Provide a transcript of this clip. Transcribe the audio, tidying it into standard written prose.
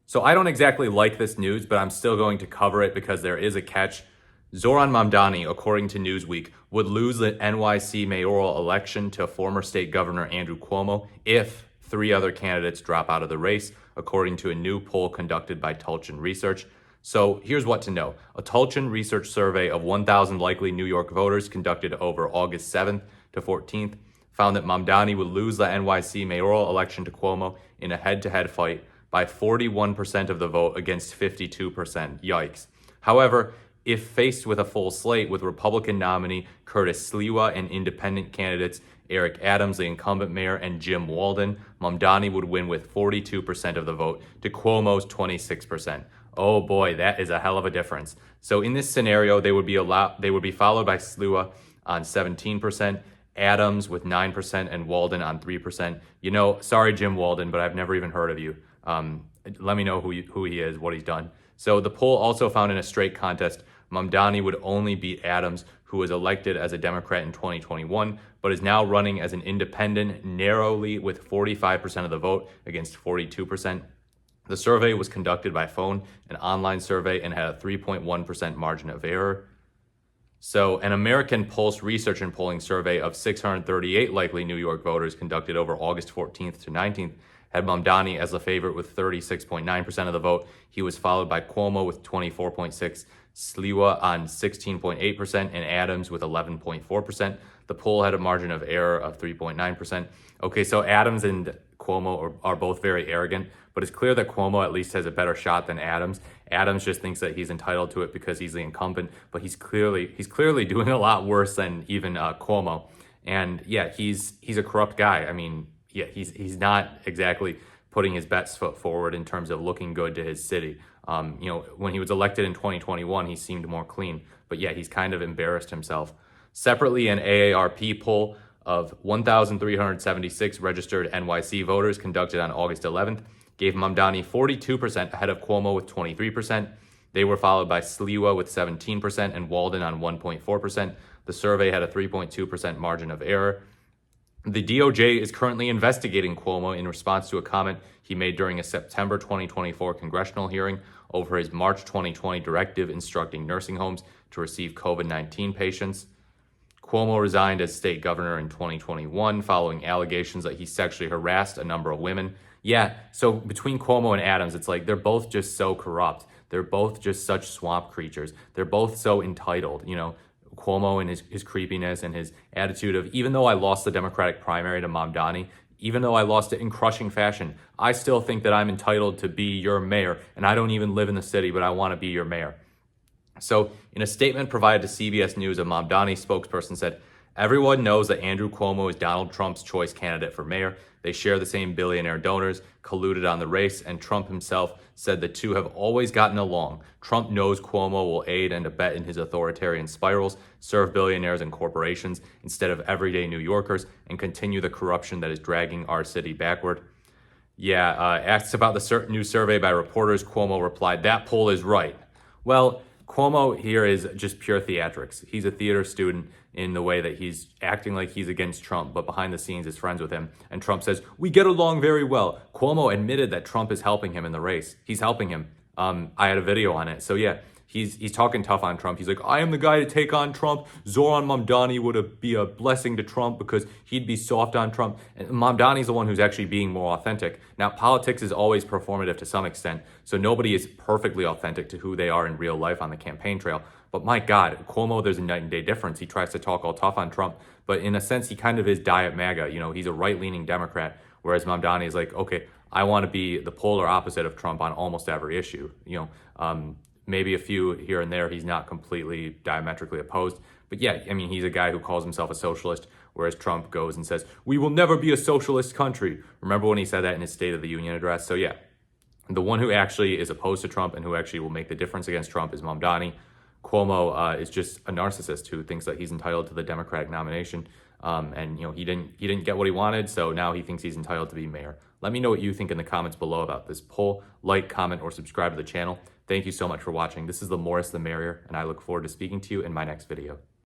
So I don't exactly like this news, but I'm still going to cover it because there is a catch. Zoran Mamdani, according to Newsweek, would lose the NYC mayoral election to former state governor Andrew Cuomo if three other candidates drop out of the race, according to a new poll conducted by Tulchin Research. So here's what to know. A Tulchin Research survey of 1,000 likely New York voters conducted over August 7th to 14th found that Mamdani would lose the NYC mayoral election to Cuomo in a head-to-head fight by 41% of the vote against 52%. Yikes. However, if faced with a full slate with Republican nominee Curtis Sliwa and independent candidates Eric Adams, the incumbent mayor, and Jim Walden, Mamdani would win with 42% of the vote to Cuomo's 26%. Oh boy, that is a hell of a difference. So in this scenario, they would be followed by Sliwa on 17%, Adams with 9%, and Walden on 3%. You know, sorry, Jim Walden, but I've never even heard of you. Let me know who he is, what he's done. So the poll also found in a straight contest, Mamdani would only beat Adams, who was elected as a Democrat in 2021, but is now running as an independent narrowly with 45% of the vote against 42%. The survey was conducted by phone, an online survey, and had a 3.1% margin of error. So an American Pulse research and polling survey of 638 likely New York voters conducted over August 14th to 19th had Mamdani as the favorite with 36.9% of the vote. He was followed by Cuomo with 24.6%, Sliwa on 16.8%, and Adams with 11.4%. The poll had a margin of error of 3.9%. Okay, so Adams and Cuomo are both very arrogant, but it's clear that Cuomo at least has a better shot than Adams. Adams just thinks that he's entitled to it because he's the incumbent, but he's clearly doing a lot worse than even Cuomo. And yeah, he's a corrupt guy. I mean, yeah, he's not exactly putting his best foot forward in terms of looking good to his city. When he was elected in 2021, he seemed more clean, but yeah, he's kind of embarrassed himself. Separately, an AARP poll of 1,376 registered NYC voters conducted on August 11th gave Mamdani 42% ahead of Cuomo with 23%. They were followed by Sliwa with 17% and Walden on 1.4%. The survey had a 3.2% margin of error. The DOJ is currently investigating Cuomo in response to a comment he made during a September 2024 congressional hearing over his March 2020 directive instructing nursing homes to receive COVID-19 patients. Cuomo resigned as state governor in 2021 following allegations that he sexually harassed a number of women. Yeah, so between Cuomo and Adams, it's like they're both just so corrupt. They're both just such swamp creatures. They're both so entitled, Cuomo and his creepiness and his attitude of, even though I lost the Democratic primary to Mamdani, even though I lost it in crushing fashion, I still think that I'm entitled to be your mayor, and I don't even live in the city, but I want to be your mayor. So in a statement provided to CBS News, a Mamdani spokesperson said, "Everyone knows that Andrew Cuomo is Donald Trump's choice candidate for mayor. They share the same billionaire donors, colluded on the race, and Trump himself said the two have always gotten along. Trump knows Cuomo will aid and abet in his authoritarian spirals, serve billionaires and corporations instead of everyday New Yorkers, and continue the corruption that is dragging our city backward." Asked about the new survey by reporters, Cuomo replied, "That poll is right." Well, Cuomo here is just pure theatrics. He's a theater student in the way that he's acting like he's against Trump, but behind the scenes is friends with him. And Trump says, "We get along very well." Cuomo admitted that Trump is helping him in the race. He's helping him. I had a video on it. So yeah, he's talking tough on Trump. He's like, "I am the guy to take on Trump. Zoran Mamdani would be a blessing to Trump because he'd be soft on Trump." And Mamdani's the one who's actually being more authentic. Now, politics is always performative to some extent, so nobody is perfectly authentic to who they are in real life on the campaign trail. But my God, Cuomo, there's a night and day difference. He tries to talk all tough on Trump, but in a sense, he kind of is diet MAGA. He's a right-leaning Democrat, whereas Mamdani is like, okay, I want to be the polar opposite of Trump on almost every issue. Maybe a few here and there, he's not completely diametrically opposed. But yeah, I mean, he's a guy who calls himself a socialist, whereas Trump goes and says, "We will never be a socialist country." Remember when he said that in his State of the Union address? So yeah, the one who actually is opposed to Trump and who actually will make the difference against Trump is Mamdani. Cuomo is just a narcissist who thinks that he's entitled to the Democratic nomination. He didn't get what he wanted, so now he thinks he's entitled to be mayor. Let me know what you think in the comments below about this poll. Like, comment, or subscribe to the channel. Thank you so much for watching. This is the more the merrier, and I look forward to speaking to you in my next video.